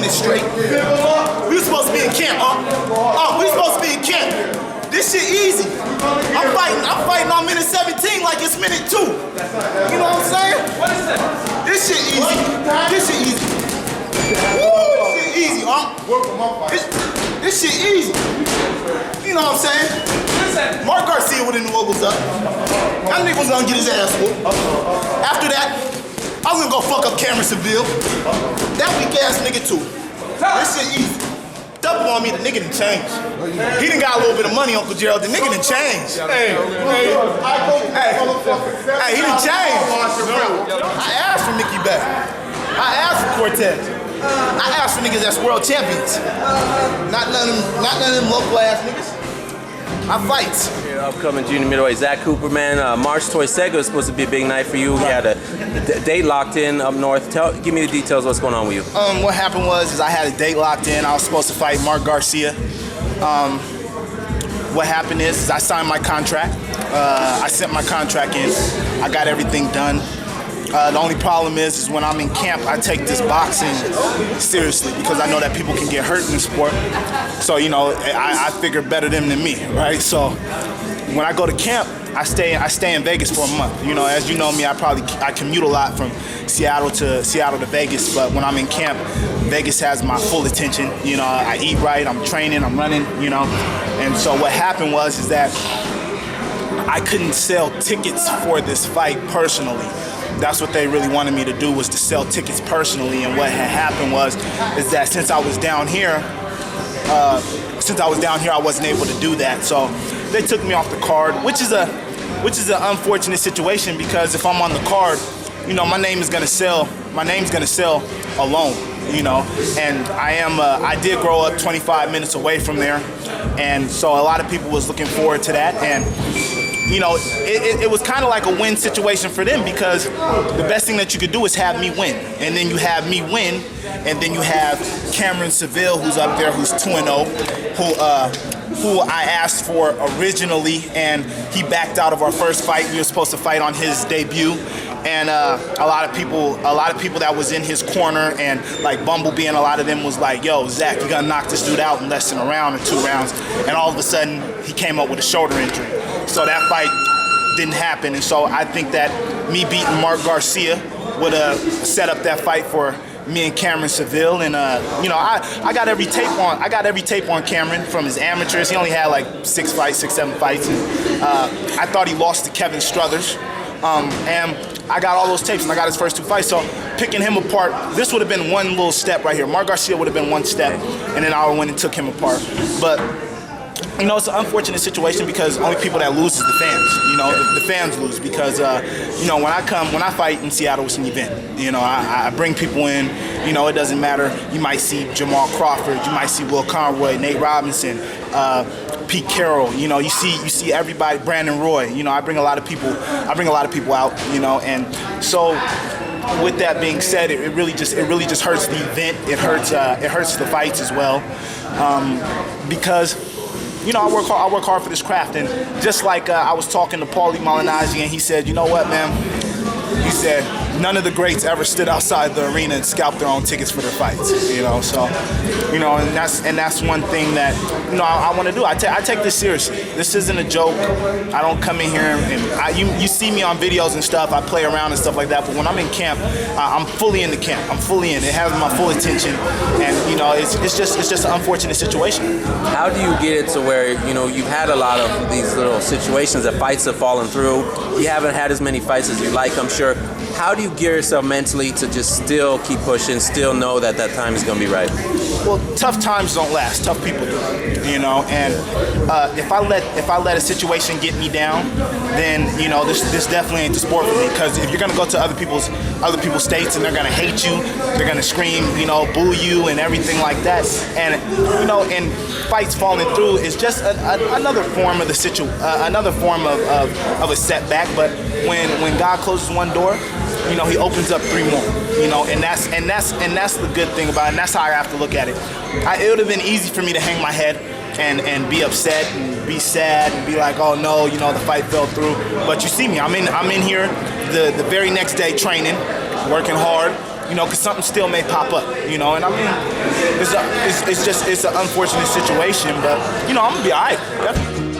minutes straight. We were supposed to be in camp, we were supposed to be in camp. This shit easy. I'm fighting on minute 17 like it's minute 2. You know what I'm saying? What is that? This shit easy. This shit easy. Woo! This shit easy, This shit easy. You know what I'm saying? Mark Garcia would've knew what was up. That nigga was gonna get his ass whooped. After that, I was gonna go fuck up Cameron Seville. That weak ass nigga too. This shit easy. Double on me, the nigga done changed. He done got a little bit of money, Uncle Gerald. The nigga done changed. Hey, he done changed. I asked for Mickey Beck. I asked for Cortez. I asked for niggas that's world champions. Not none of them local ass niggas. I fight. Upcoming junior middleweight Zach Cooper, man. March 22nd was supposed to be a big night for you. You had a date locked in up north. Give me the details. What's going on with you? What happened was I had a date locked in. I was supposed to fight Mark Garcia. What happened is I signed my contract. I sent my contract in. I got everything done. The only problem is when I'm in camp, I take this boxing seriously because I know that people can get hurt in the sport. So, you know, I figure better them than me, right? So when I go to camp, I stay in Vegas for a month. You know, as you know me, I commute a lot from Seattle to Vegas, but when I'm in camp, Vegas has my full attention. You know, I eat right, I'm training, I'm running, you know. And so what happened was that I couldn't sell tickets for this fight personally. That's what they really wanted me to do, was to sell tickets personally. And what had happened is that since I was down here, I wasn't able to do that. So they took me off the card, which is an unfortunate situation because if I'm on the card, you know, my name is gonna sell. My name's gonna sell alone, you know. And I did grow up 25 minutes away from there, and so a lot of people was looking forward to that. And you know, it was kind of like a win situation for them because the best thing that you could do is have me win. And then you have me win, and then you have Cameron Seville, who's up there, who's 2-0, who I asked for originally, and he backed out of our first fight. We were supposed to fight on his debut. And a lot of people that was in his corner, and like Bumblebee and a lot of them was like, yo, Zach, you're gonna knock this dude out in less than a round or 2 rounds. And all of a sudden, he came up with a shoulder injury. So that fight didn't happen. And so I think that me beating Mark Garcia would have set up that fight for me and Cameron Seville. And you know, I got every tape on Cameron from his amateurs. He only had like 7 fights. And I thought he lost to Kevin Struthers. And I got all those tapes, and I got his first 2 fights. So picking him apart, this would have been one little step right here. Mark Garcia would have been one step, and then I went and took him apart. But you know, it's an unfortunate situation because only people that lose is the fans. You know, the fans lose because you know, when I fight in Seattle, it's an event. You know, I bring people in. You know, it doesn't matter. You might see Jamal Crawford, you might see Will Conroy, Nate Robinson, Pete Carroll. You know, you see everybody. Brandon Roy. You know, I bring a lot of people out. You know, and so with that being said, it really just hurts the event. It hurts the fights as well because, you know, I work hard for this craft. And just like I was talking to Paulie Malignaggi, and he said, you know what, man? He said, none of the greats ever stood outside the arena and scalped their own tickets for their fights. You know, so, you know, and that's one thing that, you know, I want to do. I take this seriously. This isn't a joke. I don't come in here and you see me on videos and stuff. I play around and stuff like that. But when I'm in camp, I'm fully in the camp. I'm fully in. It has my full attention. And you know, it's just an unfortunate situation. How do you get it to where, you know, you've had a lot of these little situations that fights have fallen through? You haven't had as many fights as you like, I'm sure. How do you gear yourself mentally to just still keep pushing, still know that that time is going to be right? Well, tough times don't last. Tough people do. You know, and if I let a situation get me down, then you know this definitely ain't the sport for me. Because if you're going to go to other people's states and they're going to hate you, they're going to scream, you know, boo you and everything like that, and you know, and fights falling through is just another form of another form of a setback. But when God closes one door, you know, he opens up 3 more, you know, and that's the good thing about it, and that's how I have to look at it. It would have been easy for me to hang my head and be upset and be sad and be like, oh no, you know, the fight fell through. But you see me, I'm in here the very next day training, working hard, you know, because something still may pop up, you know. And I mean, it's an unfortunate situation, but you know, I'm gonna be all right. Definitely.